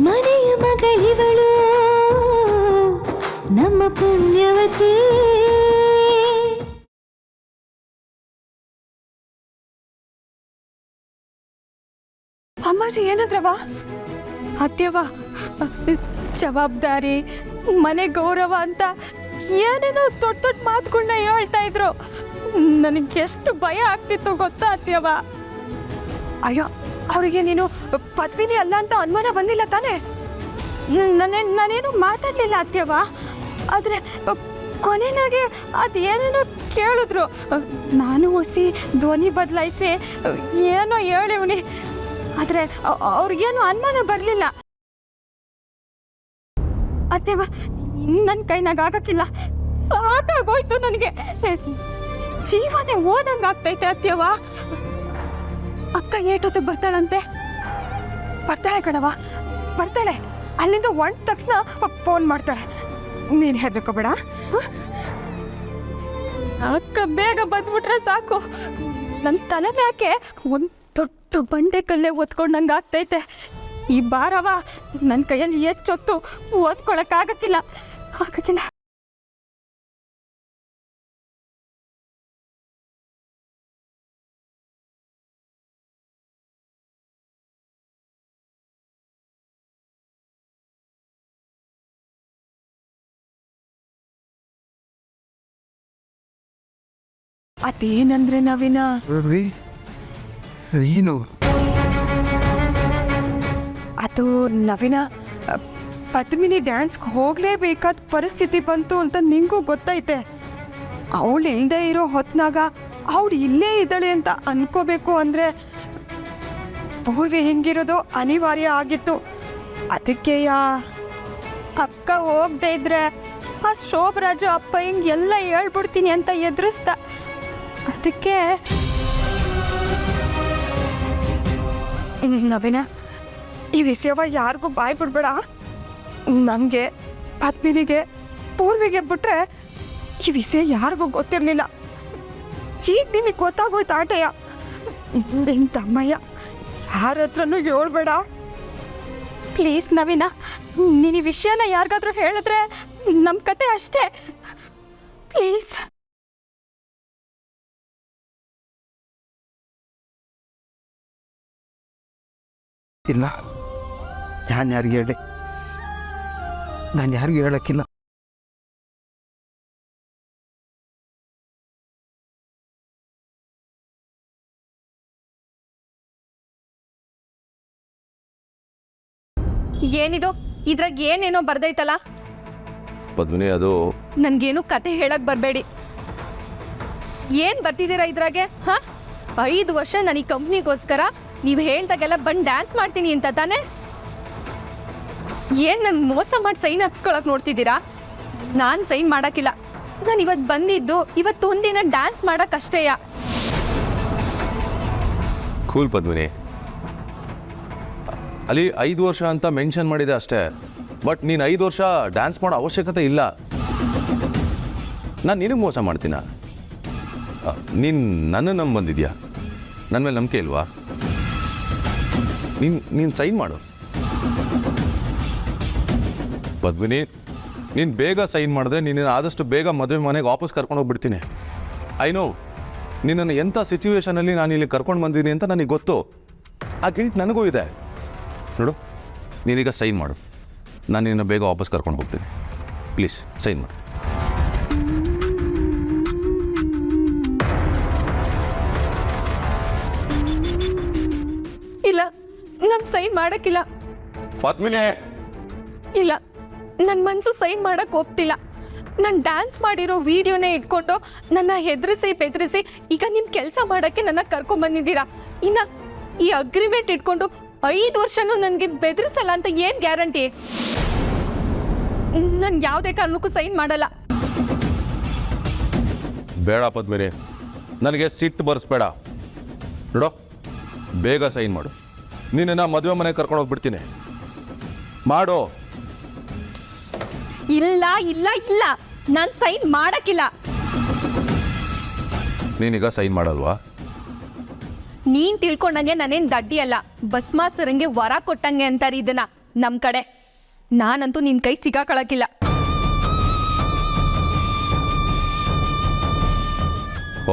ಮನೆಯ ಮಗಳಿವಳು ನಮ್ಮ ಪುಣ್ಯವತಿ. ಅಮ್ಮಾಜಿ ಏನಂದ್ರವ? ಅತ್ಯವ ಜವಾಬ್ದಾರಿ ಮನೆ ಗೌರವ ಅಂತ ಏನೇನೋ ದೊಡ್ಡ ದೊಡ್ಡ ಮಾತುಗಳನ್ನ ಹೇಳ್ತಾ ಇದ್ರು. ನನಗೆ ಎಷ್ಟು ಭಯ ಆಗ್ತಿತ್ತು ಗೊತ್ತಾ ಅತ್ಯವ. ಅಯ್ಯೋ, ಅವರಿಗೆ ನೀನು ಪದ್ಮಿನಿ ಅಲ್ಲ ಅಂತ ಅನುಮಾನ ಬಂದಿಲ್ಲ ತಾನೇ? ನಾನೇನು ಮಾತಾಡಲಿಲ್ಲ ಅತ್ಯವ. ಆದರೆ ಕೊನೆನಾಗೆ ಅದೇನೇನೋ ಕೇಳಿದ್ರು. ನಾನು ಹೊಸಿ ಧ್ವನಿ ಬದಲಾಯಿಸಿ ಏನೋ ಹೇಳಿವ್ನಿ. ಆದರೆ ಅವ್ರಿಗೇನು ಅನುಮಾನ ಬರಲಿಲ್ಲ. ಅತ್ಯವ, ನನ್ನ ಕೈನಾಗ ಆಗಕ್ಕಿಲ್ಲ, ಸಾಕಾಗೋಯ್ತು ನನಗೆ. ಜೀವನೇ ಓದಂಗೆ ಆಗ್ತೈತೆ ಅತ್ಯವ. ಅಕ್ಕ ಏಟೊತ್ತಿಗೆ ಬರ್ತಾಳಂತೆ? ಬರ್ತಾಳೆ ಕಣವ, ಬರ್ತಾಳೆ. ಅಲ್ಲಿಂದ ಒಂಟ ತಕ್ಷಣ ಫೋನ್ ಮಾಡ್ತಾಳೆ. ನೀನು ಹೆದರ್ಕೋಬೇಡ. ಅಕ್ಕ ಬೇಗ ಬಂದ್ಬಿಟ್ರೆ ಸಾಕು. ನನ್ನ ತಲೆ ಯಾಕೆ ಒಂದು ದೊಡ್ಡ ಬಂಡೆ ಕಲ್ಲೇ ಒತ್ಕೊಂಡಂಗೆ ಆಗ್ತೈತೆ. ಈ ಬಾರವ ನನ್ನ ಕೈಯಲ್ಲಿ ಹೆಚ್ಚೊತ್ತು ಓದ್ಕೊಳಕ್ಕಾಗಕ್ಕಿಲ್ಲ. ಅದೇನಂದ್ರೆ ನವೀನ, ಏನು ಅದು ನವೀನ, ಪದ್ಮಿನಿ ಡ್ಯಾನ್ಸ್ಗೆ ಹೋಗಲೇಬೇಕಾದ ಪರಿಸ್ಥಿತಿ ಬಂತು ಅಂತ ನಿಂಗೂ ಗೊತ್ತೈತೆ. ಅವಳು ಇಲ್ಲದೆ ಇರೋ ಹೊತ್ನಾಗ ಅವಳು ಇಲ್ಲೇ ಇದ್ದಾಳೆ ಅಂತ ಅನ್ಕೋಬೇಕು ಅಂದರೆ ಪೂರ್ವಿ ಹಿಂಗಿರೋದು ಅನಿವಾರ್ಯ ಆಗಿತ್ತು. ಅದಕ್ಕೆ ಅಕ್ಕ ಹೋಗದೆ ಇದ್ರೆ ಆ ಶೋಭರಾಜು ಅಪ್ಪ ಹಿಂಗೆ ಎಲ್ಲ ಹೇಳ್ಬಿಡ್ತೀನಿ ಅಂತ ಎದುರಿಸ್ದ. ಅದಕ್ಕೆ ನವೀನ, ಈ ವಿಷಯವ ಯಾರಿಗೂ ಬಾಯ್ ಬಿಡ್ಬೇಡ. ನನಗೆ, ಪದ್ಮಿನಿಗೆ, ಪೂರ್ವಿಗೆ ಬಿಟ್ರೆ ಈ ವಿಷಯ ಯಾರಿಗೂ ಗೊತ್ತಿರಲಿಲ್ಲ. ಈಗ ನಿನಗೆ ಗೊತ್ತಾಗೋಯ್ತು ಆಟೆಯ. ನಿನ್ನ ತಮ್ಮಯ್ಯ ಯಾರ ಹತ್ರನೂ ಹೇಳ್ಬೇಡ ಪ್ಲೀಸ್ ನವೀನ. ನೀನು ಈ ವಿಷಯನ ಯಾರಿಗಾದ್ರೂ ಹೇಳಿದ್ರೆ ನಮ್ಮ ಕತೆ ಅಷ್ಟೇ. ಪ್ಲೀಸ್. ಇಲ್ಲ, ನಾನು ಯಾರಿಗೆ ಹೇಳಿ, ನಾನು ಯಾರಿಗೂ ಹೇಳೋಕ್ಕಿಲ್ಲ. ಏನಿದು ಇದ್ರಾಗ ಏನೇನೋ ಬರ್ದೈತಲ್ಲ ಪದ್ಮಿನಿ? ಅದು ನನ್ಗೇನು ಕತೆ ಹೇಳಕ್ ಬರಬೇಡಿ. ಏನ್ ಬರ್ತಿದ್ದೀರಾ ಇದ್ರಾಗೆ? 5 ವರ್ಷ ನಾನು ಈ ಕಂಪ್ನಿಗೋಸ್ಕರ ನೀವು ಹೇಳ್ದಾಗೆಲ್ಲ ಬಂದು ಡ್ಯಾನ್ಸ್ ಮಾಡ್ತೀನಿ ಅಂತ ತಾನೆ? ಏನ್ ನನ್ ಮೋಸ ಮಾಡಿ ಸೈನ್ ಹಾಕ್ಸ್ಕೊಳಕ್ ನೋಡ್ತಿದ್ದೀರಾ? ನಾನು ಸೈನ್ ಮಾಡಕ್ಕಿಲ್ಲ. ನಾನು ಇವತ್ತು ಬಂದಿದ್ದು ಇವತ್ತೊಂದಿನ ಡ್ಯಾನ್ಸ್ ಮಾಡಕ್ ಅಷ್ಟೇಯ. ಕೂಲ್ ಪದ್ಮಿನಿ, ಅಲ್ಲಿ 5 ವರ್ಷ ಅಂತ ಮೆನ್ಷನ್ ಮಾಡಿದೆ ಅಷ್ಟೇ. ಬಟ್ ನೀನು 5 ವರ್ಷ ಡ್ಯಾನ್ಸ್ ಮಾಡೋ ಅವಶ್ಯಕತೆ ಇಲ್ಲ. ನಾನು ನಿನಗೆ ಮೋಸ ಮಾಡ್ತೀನ? ನೀನು ನನ್ನ ಬಂದಿದ್ಯಾ? ನನ್ನ ಮೇಲೆ ನಂಬಿಕೆ ಇಲ್ವಾ? ನೀನು ಸೈನ್ ಮಾಡು ಪದ್ಮಿನಿ. ನೀನು ಬೇಗ ಸೈನ್ ಮಾಡಿದ್ರೆ ನೀನು ಆದಷ್ಟು ಬೇಗ ಮದುವೆ ಮನೆಗೆ ವಾಪಸ್ ಕರ್ಕೊಂಡು ಹೋಗ್ಬಿಡ್ತೀನಿ. ಐ ನೋ ನಿನ್ನನ್ನು ಎಂಥ ಸಿಚುವೇಶನಲ್ಲಿ ನಾನು ಇಲ್ಲಿ ಕರ್ಕೊಂಡು ಬಂದಿದ್ದೀನಿ ಅಂತ ನನಗೆ ಗೊತ್ತು. ಆ ಗಿಲ್ಟ್ ನನಗೂ ಇದೆ. ನೋಡು, ನೀನೀಗ ಸೈನ್ ಮಾಡು. ನಾನು ನಿನ್ನ ಬೇಗ ವಾಪಸ್ ಕರ್ಕೊಂಡು ಹೋಗ್ತೀನಿ. ಪ್ಲೀಸ್ ಸೈನ್ ಮಾಡು. ಇಲ್ಲ, ನಾನು ಸೈನ್ ಮಾಡಕ್ಕಿಲ್ಲ. ಪದ್ಮಿನಿ, ಇಲ್ಲ, ನನ್ನ ಮನಸ್ಸು ಸೈನ್ ಮಾಡಕ್ ಹೋಗ್ತಿಲ್ಲ. ನಾನು ಡ್ಯಾನ್ಸ್ ಮಾಡಿರೋ ವಿಡಿಯೋನೇ ಇಟ್ಕೊಂಡು ನನ್ನ ಹೆದರಿಸಿ ಬೆದರಿಸಿ ಈಗ ನಿಮ್ಮ ಕೆಲಸ ಮಾಡೋಕ್ಕೆ ನನ್ನ ಕರ್ಕೊಂಡ್ಬಂದಿದ್ದೀರಾ. ಇನ್ನು ಈ ಅಗ್ರಿಮೆಂಟ್ ಇಟ್ಕೊಂಡು 5 ವರ್ಷನೂ ನನಗೆ ಬೆದರಿಸಲ್ಲ ಅಂತ ಏನು ಗ್ಯಾರಂಟಿ? ನಾನು ಯಾವುದೇ ಕಾರಣಕ್ಕೂ ಸೈನ್ ಮಾಡಲ್ಲ. ಬೇಡ ಪದ್ಮಿನಿ, ನನಗೆ ಸಿಟ್ಟು ಬರ್ಸ್ಬೇಡ. ನೋಡೋ, ಬೇಗ ಸೈನ್ ಮಾಡು. ನಿನ್ನ ಮದುವೆ ಮನೆಗೆ ಕರ್ಕೊಂಡು ಹೋಗ್ಬಿಡ್ತೀನಿ. ಮಾಡು. ಇಲ್ಲ ಇಲ್ಲ ಇಲ್ಲ, ನಾನು ಸೈನ್ ಮಾಡಕ್ಕಿಲ್ಲ. ನೀನೀಗ ಸೈನ್ ಮಾಡಲ್ವಾ? ನೀನ್ ತಿಳ್ಕೊಂಡಂಗೆ ನಾನೇನ್ ದಡ್ಡಿ ಅಲ್ಲ, ಭಸ್ಮಾಸುರಂಗೆ ವರ ಕೊಟ್ಟಂಗೆ ಅಂತಾರೆ ಇದನ್ನ. ನಮ್ಮ ಕಡೆ. ನಾನಂತೂ ನಿನ್ನ ಕೈ ಸಿಗಾಕೊಳ್ಳೋಕ್ಕಿಲ್ಲ.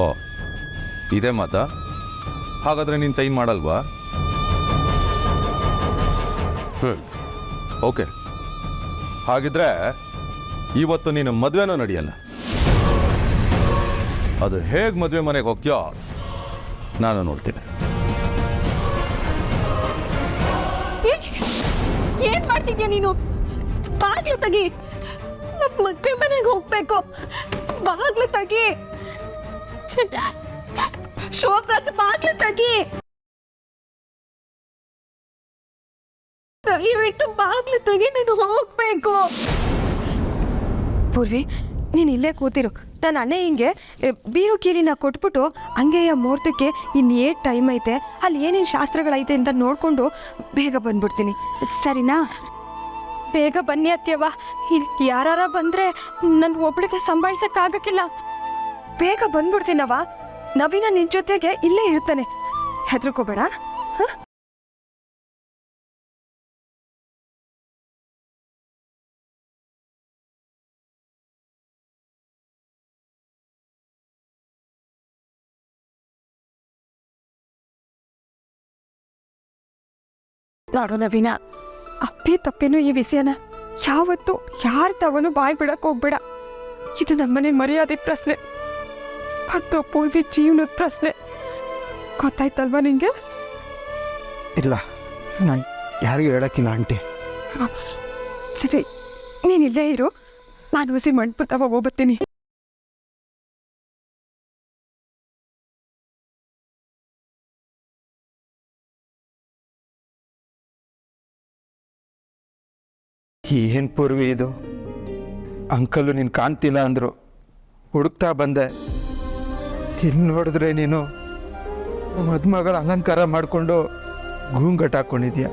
ಓ ಇದೇ ಮಾತಾ? ಹಾಗಾದರೆ ನೀನು ಸೈನ್ ಮಾಡಲ್ವಾ? ಓಕೆ, ಹಾಗಿದ್ರೆ ಇವತ್ತು ನೀನು ಮದುವೆನೂ ನಡೆಯಲ್ಲ. ಅದು ಹೇಗೆ ಮದುವೆ ಮನೆಗೆ ಹೋಗ್ತೀಯೋ ನಾನು ನೋಡ್ತೀನಿ. ಏನ್ ಮಾಡ್ತಿದ್ಯಾ ನೀನು? ಬಾಗ್ಲು ತೆಗಿ, ನಮ್ಮ ಮಕ್ಕಳ ಮನೆಗೆ ಹೋಗ್ಬೇಕು. ಬಾಗ್ಲು ತೆಗಿ ಶೋಭರಾಜ್, ಬಾಗ್ಲು ತೆಗಿ, ದಯವಿಟ್ಟು ಬಾಗ್ಲು ತೆಗಿ, ನಾನು ಹೋಗ್ಬೇಕು. ಪೂರ್ವಿ, ನೀನು ಇಲ್ಲೇ ಕೂತಿರು. ನನ್ನ ಅಣ್ಣ ಹಿಂಗೆ ಬೀರು ಕೀಲಿನ ಕೊಟ್ಬಿಟ್ಟು ಹಂಗೆಯ ಮುಹೂರ್ತಕ್ಕೆ ಇನ್ನೇನು ಟೈಮ್ ಐತೆ, ಅಲ್ಲಿ ಏನೇನು ಶಾಸ್ತ್ರಗಳೈತೆ ಅಂತ ನೋಡಿಕೊಂಡು ಬೇಗ ಬಂದ್ಬಿಡ್ತೀನಿ, ಸರಿನಾ? ಬೇಗ ಬನ್ನಿ ಅತ್ಯವ್ವ. ಇಲ್ಲಿ ಯಾರಾರ ಬಂದರೆ ನನ್ನ ಒಬ್ಳಿಗೆ ಸಂಭಾಳಿಸೋಕ್ಕಾಗಕ್ಕಿಲ್ಲ. ಬೇಗ ಬಂದ್ಬಿಡ್ತೀನವ. ನವೀನ ನಿನ್ನ ಜೊತೆಗೆ ಇಲ್ಲೇ ಇರ್ತಾನೆ, ಹೆದರ್ಕೋಬೇಡ. ಹಾಂ, ನೋಡು ನವೀನ, ಅಪ್ಪಿ ತಪ್ಪೇನು ಈ ವಿಷಯನ ಯಾವತ್ತು ಯಾರ ತವನು ಬಾಯ್ ಬಿಡಕ್ಕೆ ಹೋಗ್ಬೇಡ. ಇದು ನಮ್ಮನೆ ಮರ್ಯಾದೆ ಪ್ರಶ್ನೆ, ಮತ್ತು ಪೂರ್ವಿ ಜೀವನದ ಪ್ರಶ್ನೆ. ಗೊತ್ತಾಯ್ತಲ್ವಾ ನಿಂಗೆ? ಇಲ್ಲ, ನಾನು ಯಾರಿಗೂ ಹೇಳೋಕ್ಕಿಲ್ಲ ಆಂಟಿ. ಸರಿ, ನೀನು ಇಲ್ಲೇ ಇರು, ನಾನು ಹುಸಿ ಮಂಡ್ಪುತ್ತವ ಹೋಗ್ಬತ್ತೀನಿ. ಏನು ಪೂರ್ವಿ ಇದು? ಅಂಕಲು ನೀನು ಕಾಣ್ತಿಲ್ಲ ಅಂದರು, ಹುಡುಕ್ತಾ ಬಂದೆ. ಇಲ್ಲಿ ನೋಡಿದ್ರೆ ನೀನು ಮದುಮಗಳ ಅಲಂಕಾರ ಮಾಡಿಕೊಂಡು ಗೂಂಗಟ್ ಹಾಕ್ಕೊಂಡಿದ್ಯಾ.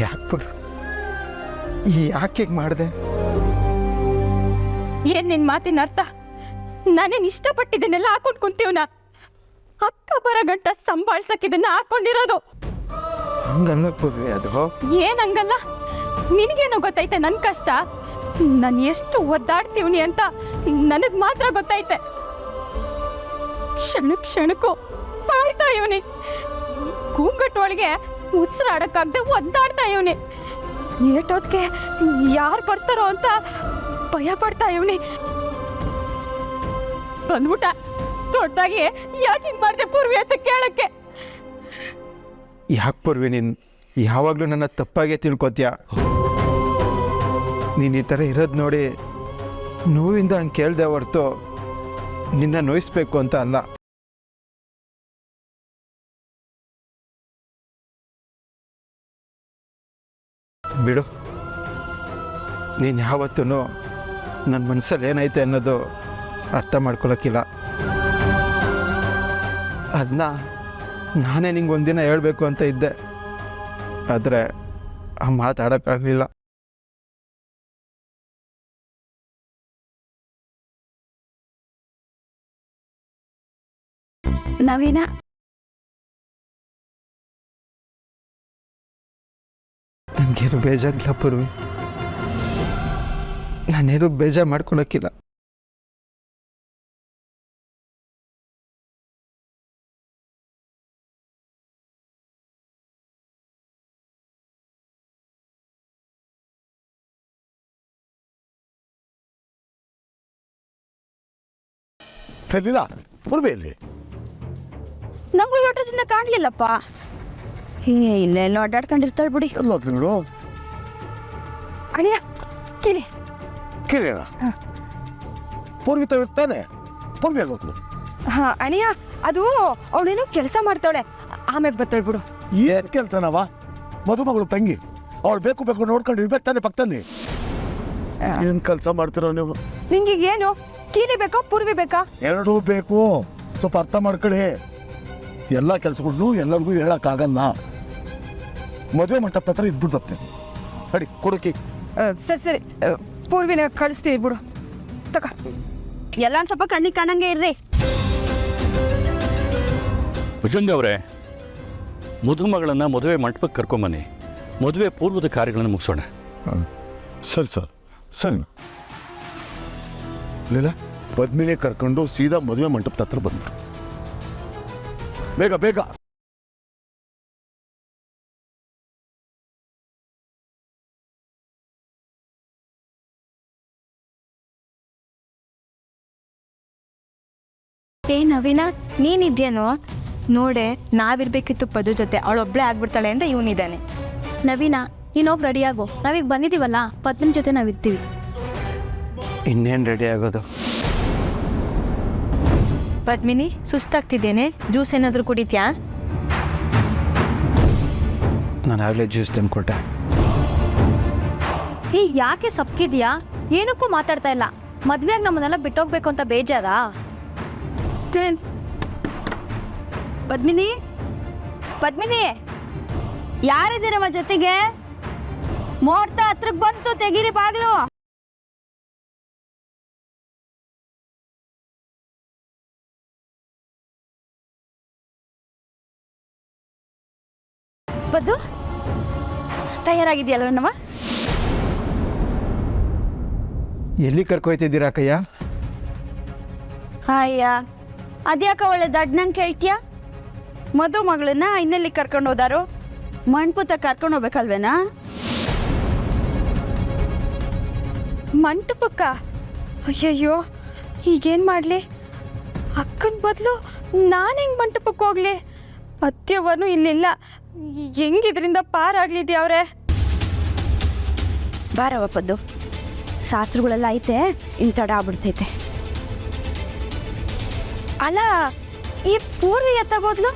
ಯಾಕೆ ಪೂರ್ವಿ, ಯಾಕೆ ಮಾಡಿದೆ? ಏನು ನಿನ್ನ ಮಾತಿನ ಅರ್ಥ? ನಾನೇನು ಇಷ್ಟಪಟ್ಟಿದ್ದನ್ನೆಲ್ಲ ಹಾಕೊಂಡು ಕುಂತೀವನ? ಅಕ್ಕ ಬರೋ ಗಂಟ ಸಂಭಾಳ್ಸಕ್ಕೆ ಇದನ್ನ ಹಾಕೊಂಡಿರೋದು. ಹಂಗಲ್ಲ ಪೂರ್ವಿ, ಅದು ಏನಂಗಲ್ಲ? ನಿನಗೇನೋ ಗೊತ್ತೈತೆ ನನ್ನ ಕಷ್ಟ, ನಾನು ಎಷ್ಟು ಒದ್ದಾಡ್ತೀವ್ನಿ ಅಂತ ನನಗೆ ಮಾತ್ರ ಗೊತ್ತೈತೆ. ಕ್ಷಣಕ್ಕೂ ಸಾಯ್ತಾ ಇವನಿ, ಕೂಗಟ್ಟೊಳಗೆ ಉಸಿರಾಡಕ್ಕಾಗದೆ ಒದ್ದಾಡ್ತಾ ಇವನಿ. ಏಟೋದ್ಗೆ ಯಾರು ಬರ್ತಾರೋ ಅಂತ ಭಯ ಪಡ್ತಾ ಇವನಿ. ಬಂದ್ಬಿಟ್ಟ ದೊಡ್ಡದಾಗಿ ಯಾಕೆ ಹಿಂಗೆ ಮಾಡಿದೆ ಪೂರ್ವಿ ಅಂತ ಕೇಳಕ್ಕೆ. ಯಾಕೆ ಪೂರ್ವಿ, ನೀನು ಯಾವಾಗಲೂ ನನ್ನ ತಪ್ಪಾಗೆ ತಿಳ್ಕೊತೀಯ. ನೀನು ಈ ಥರ ಇರೋದು ನೋಡಿ ನೋವಿಂದ ಹಂಗೆ ಕೇಳಿದೆ ಹೊರ್ತು ನಿನ್ನ ನೋಯಿಸ್ಬೇಕು ಅಂತ ಅಲ್ಲ. ಬಿಡು, ನೀನು ಯಾವತ್ತೂ ನನ್ನ ಮನಸ್ಸಲ್ಲಿ ಏನೈತೆ ಅನ್ನೋದು ಅರ್ಥ ಮಾಡ್ಕೊಳಕ್ಕಿಲ್ಲ. ಅದನ್ನ ನಾನೇ ನಿಂಗೆ ಒಂದಿನ ಹೇಳಬೇಕು ಅಂತ ಇದ್ದೆ, ಆದರೆ ಆ ಮಾತಾಡೋಕ್ಕಾಗಲಿಲ್ಲ. ನವೀನ, ನನಗೇನು ಬೇಜಾರಿಲ್ಲ ಪೂರ್ವಿ, ನಾನೇನು ಬೇಜಾರು ಮಾಡ್ಕೊಳಕ್ಕಿಲ್ಲ. ಕಲಿಲ್ಲ ಪೂರ್ವೆಯಲ್ಲಿ ನಂಗೂ ಯೋಟದಿಂದ ಕಾಣಲಿಲ್ಲಪ್ಪ. ಇಲ್ಲೆಲ್ಲ ಅಡ್ಡಾಡ್ಕೊಂಡಿರ್ತಾಳೆ ಬಿಡಿ. ಎಲ್ಲ ತಿಂಗಳು ಅಣಿಯ ಕಿಲಿ ಕೇಳ ಪೂರ್ವಿ ತಾನೆ ಪೂರ್ವಿ ಅಲ್ಲೋದ್ಲು. ಹಾಂ ಅಣಿಯ, ಅದು ಅವಳೇನೋ ಕೆಲಸ ಮಾಡ್ತಾಳೆ, ಆಮ್ಯಾಗ ಬರ್ತಾಳೆ ಬಿಡು. ಏನು ಕೆಲಸನವ? ಮದುಮಗಳು ತಂಗಿ, ಅವಳು ಬೇಕು ಬೇಕು ನೋಡ್ಕೊಂಡು ಇರ್ಬೇಕು ತಾನೆ ಪಕ್ಕದಲ್ಲಿ. ಏನು ಕೆಲಸ ಮಾಡ್ತಿರೋ ನೀವು? ನಿಂಗೆ ಏನು ಕೀಲಿ ಬೇಕಾ ಪೂರ್ವಿ ಬೇಕಾ? ಎರಡೂ ಬೇಕು, ಸ್ವಲ್ಪ ಅರ್ಥ ಮಾಡ್ಕೊಳ್ಳಿ. ಎಲ್ಲ ಕೆಲಸಗಳು ಎಲ್ಲರಿಗೂ ಹೇಳೋಕ್ಕಾಗಲ್ಲ. ಮದುವೆ ಮಂಟಪ ಹತ್ರ ಇದ್ಬಿಡ್ಬತ್ತೆ. ಅಡಿ ಕೊಡೋಕಿ. ಸರಿ ಸರಿ, ಪೂರ್ವಿನ ಕಳಿಸ್ತೀವಿ ಬಿಡು. ತಕ ಎಲ್ಲ ಸ್ವಲ್ಪ ಕಣ್ಣಿಗೆ ಕಾಣಂಗೆ ಇರ್ರಿ. ಭುಜಂಗ ಅವರೇ, ಮದುಮಗಳನ್ನು ಮದುವೆ ಮಂಟಪಕ್ಕೆ ಕರ್ಕೊಂಬನ್ನಿ. ಮದುವೆ ಪೂರ್ವದ ಕಾರ್ಯಗಳನ್ನು ಮುಗಿಸೋಣ. ಸರಿ ಸರ್, ಸರಿ. ಲೀಲಾ, ಪದ್ಮಿನಿ ಕರ್ಕೊಂಡು ಸೀದಾ ಮದುವೆ ಮಂಟಪದ ಹತ್ರ ಬಂದ್ರು. ಬೇಗ ಬೇಗ. ಏ ನವೀನ, ನೀನಿದ್ಯೇನೋ ನೋಡೆ, ನಾವಿರ್ಬೇಕಿತ್ತು ಪದು ಜೊತೆ, ಅವಳೊಬ್ಳೆ ಆಗ್ಬಿಡ್ತಾಳೆ ಅಂತ ಇವನಿದ್ದಾನೆ. ನವೀನ, ನೀನು ಹೋಗಿ ರೆಡಿಯಾಗು. ನಾವೀಗ ಬಂದಿದ್ದೀವಲ್ಲ, ಪತ್ನಿ ಜೊತೆ ನಾವಿರ್ತೀವಿ. ಇನ್ನೇನು ರೆಡಿ ಆಗೋದು? ಪದ್ಮಿನಿ, ಸುಸ್ತಾಗ್ತಿದ್ದೇನೆ, ಜ್ಯೂಸ್ ಏನಾದರೂ ಕುಡಿತ್ಯಾ? ನಾನು ಆಗಲೇ ಜ್ಯೂಸ್ ತಂದುಕೊಟ್ಟೆ. ಹೇ, ಯಾಕೆ ಸಪ್ಕಿದ್ಯಾ? ಏನಕ್ಕೂ ಮಾತಾಡ್ತಾ ಇಲ್ಲ. ಮದ್ವೆಯಾಗಿ ನಮ್ಮನ್ನೆಲ್ಲ ಬಿಟ್ಟೋಗ್ಬೇಕು ಅಂತ ಬೇಜಾರಾ? ಪದ್ಮಿನಿ, ಪದ್ಮಿನಿ, ಯಾರಿದ್ದೀರಮ್ಮ ಜೊತೆಗೆ? ಮುಹೂರ್ತ ಹತ್ರಕ್ಕೆ ಬಂತು, ತೆಗೀರಿ ಬಾಗ್ಲು. ಪದ್ದು, ತಯಾರಾಗಿದೆಯಲ್ವ? ಎಲ್ಲಿ ಕರ್ಕೊಯ್ತಿದ್ದೀರಾ ಕಯ್ಯ? ಅಯ್ಯ, ಅದ್ಯಾಕ ಒಳ್ಳೆ ದಡ್ನಂಗೆ ಕೇಳ್ತೀಯ? ಮದು ಮಗಳನ್ನ ಇನ್ನೆಲ್ಲಿ ಕರ್ಕೊಂಡು ಹೋದಾರು? ಮಂಟಪದ ಕರ್ಕೊಂಡು ಹೋಗ್ಬೇಕಲ್ವೇನಾ? ಮಂಟಪಕ್ಕ? ಅಯ್ಯಯ್ಯೋ, ಈಗೇನು ಮಾಡಲಿ? ಅಕ್ಕನ ಬದಲು ನಾನು ಹೆಂಗೆ ಮಂಟಪಕ್ಕೆ ಹೋಗ್ಲಿ? ಅತ್ಯವನು ಇಲ್ಲಿಲ್ಲ, ಹೆಂಗಿದ್ರಿಂದ ಪಾರಾಗ್ಲಿದ್ಯಾ ಅವ್ರೆ? ಬಾರವ ಪದ್ದು, ಶಾಸ್ತ್ರಗಳೆಲ್ಲ ಐತೆ, ಇನ್ನು ತಡ ಆಗ್ಬಿಡ್ತೈತೆ. ಅಲ್ಲ, ಈ ಪೂರ್ವಿ ಎತ್ತಾಗೋದ್ಲು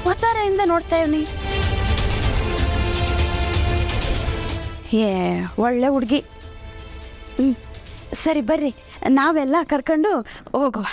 ಒತ್ತಾರೆಯಿಂದ ನೋಡ್ತಾ ಇವನಿ. ಏ, ಒಳ್ಳೆ ಹುಡುಗಿ. ಸರಿ ಬರ್ರಿ, ನಾವೆಲ್ಲ ಕರ್ಕೊಂಡು ಹೋಗುವ.